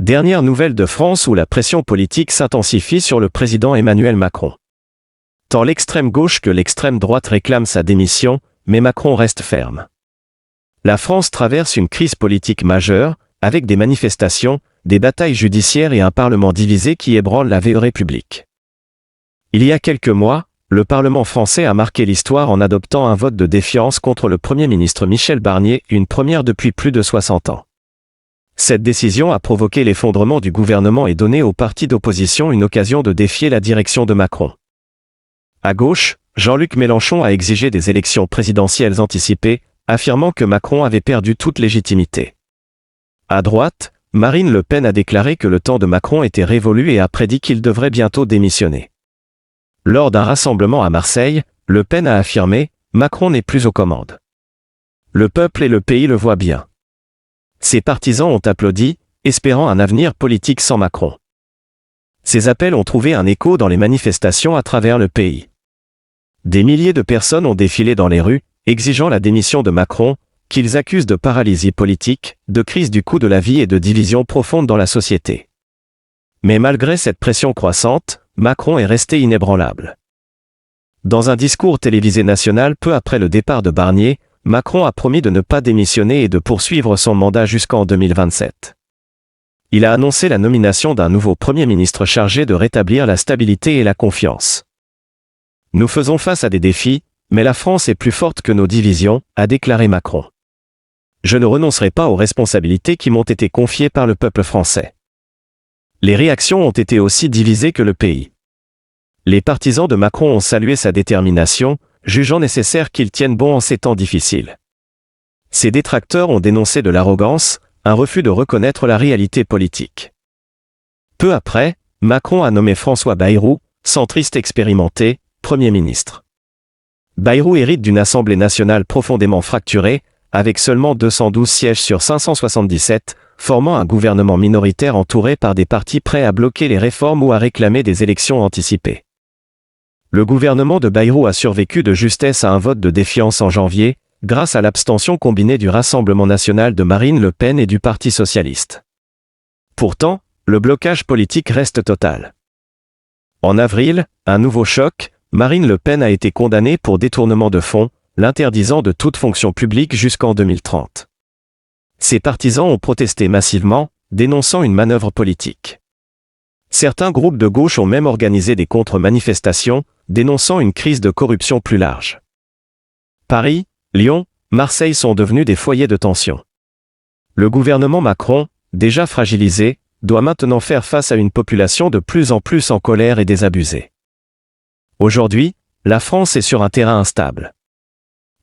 Dernière nouvelle de France où la pression politique s'intensifie sur le président Emmanuel Macron. Tant l'extrême gauche que l'extrême droite réclament sa démission, mais Macron reste ferme. La France traverse une crise politique majeure, avec des manifestations, des batailles judiciaires et un Parlement divisé qui ébranle la vieille République. Il y a quelques mois, le Parlement français a marqué l'histoire en adoptant un vote de défiance contre le Premier ministre Michel Barnier, une première depuis plus de 60 ans. Cette décision a provoqué l'effondrement du gouvernement et donné aux partis d'opposition une occasion de défier la direction de Macron. À gauche, Jean-Luc Mélenchon a exigé des élections présidentielles anticipées, affirmant que Macron avait perdu toute légitimité. À droite, Marine Le Pen a déclaré que le temps de Macron était révolu et a prédit qu'il devrait bientôt démissionner. Lors d'un rassemblement à Marseille, Le Pen a affirmé « Macron n'est plus aux commandes. Le peuple et le pays le voient bien ». Ses partisans ont applaudi, espérant un avenir politique sans Macron. Ces appels ont trouvé un écho dans les manifestations à travers le pays. Des milliers de personnes ont défilé dans les rues, exigeant la démission de Macron, qu'ils accusent de paralysie politique, de crise du coût de la vie et de division profonde dans la société. Mais malgré cette pression croissante, Macron est resté inébranlable. Dans un discours télévisé national peu après le départ de Barnier, Macron a promis de ne pas démissionner et de poursuivre son mandat jusqu'en 2027. Il a annoncé la nomination d'un nouveau Premier ministre chargé de rétablir la stabilité et la confiance. « Nous faisons face à des défis, mais la France est plus forte que nos divisions », a déclaré Macron. « Je ne renoncerai pas aux responsabilités qui m'ont été confiées par le peuple français. » Les réactions ont été aussi divisées que le pays. Les partisans de Macron ont salué sa détermination, jugeant nécessaire qu'il tienne bon en ces temps difficiles. Ses détracteurs ont dénoncé de l'arrogance, un refus de reconnaître la réalité politique. Peu après, Macron a nommé François Bayrou, centriste expérimenté, Premier ministre. Bayrou hérite d'une Assemblée nationale profondément fracturée, avec seulement 212 sièges sur 577, formant un gouvernement minoritaire entouré par des partis prêts à bloquer les réformes ou à réclamer des élections anticipées. Le gouvernement de Bayrou a survécu de justesse à un vote de défiance en janvier, grâce à l'abstention combinée du Rassemblement national de Marine Le Pen et du Parti socialiste. Pourtant, le blocage politique reste total. En avril, un nouveau choc, Marine Le Pen a été condamnée pour détournement de fonds, l'interdisant de toute fonction publique jusqu'en 2030. Ses partisans ont protesté massivement, dénonçant une manœuvre politique. Certains groupes de gauche ont même organisé des contre-manifestations, dénonçant une crise de corruption plus large. Paris, Lyon, Marseille sont devenus des foyers de tension. Le gouvernement Macron, déjà fragilisé, doit maintenant faire face à une population de plus en plus en colère et désabusée. Aujourd'hui, la France est sur un terrain instable.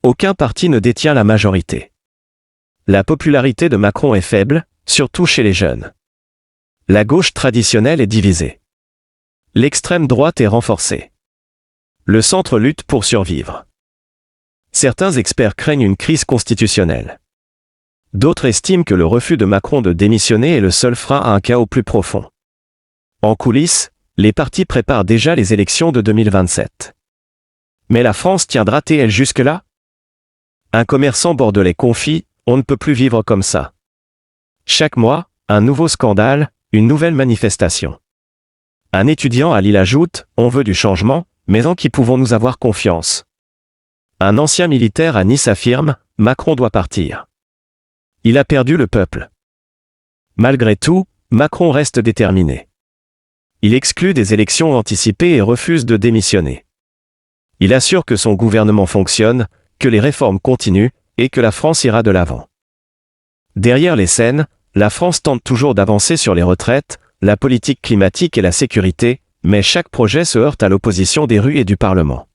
Aucun parti ne détient la majorité. La popularité de Macron est faible, surtout chez les jeunes. La gauche traditionnelle est divisée. L'extrême droite est renforcée. Le centre lutte pour survivre. Certains experts craignent une crise constitutionnelle. D'autres estiment que le refus de Macron de démissionner est le seul frein à un chaos plus profond. En coulisses, les partis préparent déjà les élections de 2027. Mais la France tiendra-t-elle jusque-là? Un commerçant bordelais confie « On ne peut plus vivre comme ça ». Chaque mois, un nouveau scandale, une nouvelle manifestation. Un étudiant à Lille ajoute « On veut du changement, mais en qui pouvons-nous avoir confiance ?» Un ancien militaire à Nice affirme « Macron doit partir. Il a perdu le peuple. » Malgré tout, Macron reste déterminé. Il exclut des élections anticipées et refuse de démissionner. Il assure que son gouvernement fonctionne, que les réformes continuent, et que la France ira de l'avant. Derrière les scènes, la France tente toujours d'avancer sur les retraites, la politique climatique et la sécurité, mais chaque projet se heurte à l'opposition des rues et du Parlement.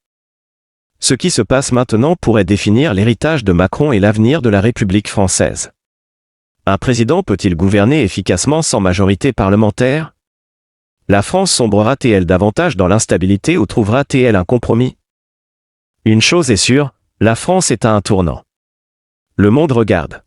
Ce qui se passe maintenant pourrait définir l'héritage de Macron et l'avenir de la République française. Un président peut-il gouverner efficacement sans majorité parlementaire? La France sombrera-t-elle davantage dans l'instabilité ou trouvera-t-elle un compromis? Une chose est sûre, la France est à un tournant. Le monde regarde.